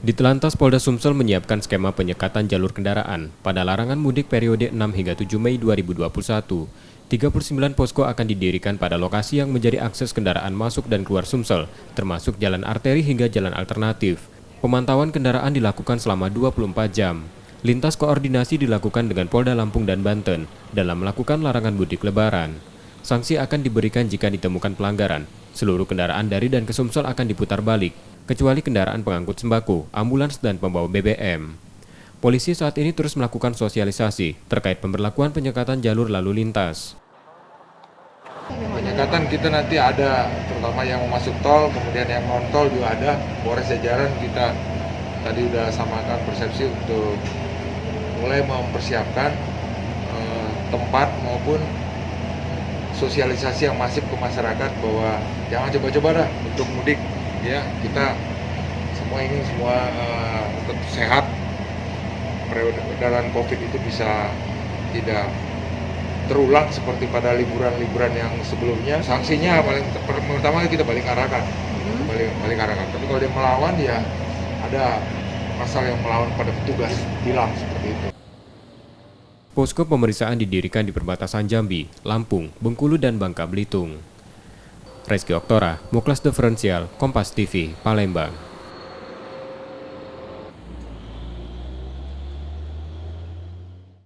Ditelantas Polda Sumsel menyiapkan skema penyekatan jalur kendaraan pada larangan mudik periode 6 hingga 7 Mei 2021. 39 posko akan didirikan pada lokasi yang menjadi akses kendaraan masuk dan keluar Sumsel, termasuk jalan arteri hingga jalan alternatif. Pemantauan kendaraan dilakukan selama 24 jam. Lintas koordinasi dilakukan dengan Polda Lampung dan Banten dalam melakukan larangan mudik lebaran. Sanksi akan diberikan jika ditemukan pelanggaran. Seluruh kendaraan dari dan ke Sumsel akan diputar balik, kecuali kendaraan pengangkut sembako, ambulans, dan pembawa BBM. Polisi saat ini terus melakukan sosialisasi terkait pemberlakuan penyekatan jalur lalu lintas. Penyekatan kita nanti ada, terutama yang mau masuk tol, kemudian yang non-tol juga ada. Polres jajaran kita tadi udah samakan persepsi untuk mulai mempersiapkan tempat maupun sosialisasi yang masif ke masyarakat bahwa jangan coba-coba dah untuk mudik. Ya, kita semua ingin tetap sehat, peredaran COVID itu bisa tidak terulang seperti pada liburan-liburan yang sebelumnya. Sanksinya paling pertama kita balik arahkan, balik arahkan. Tapi kalau dia melawan ya ada pasal yang melawan pada petugas, hilang seperti itu. Posko pemeriksaan didirikan di perbatasan Jambi, Lampung, Bengkulu, dan Bangka Belitung. Reski Oktora, Muklas Diferensial, Kompas TV, Palembang.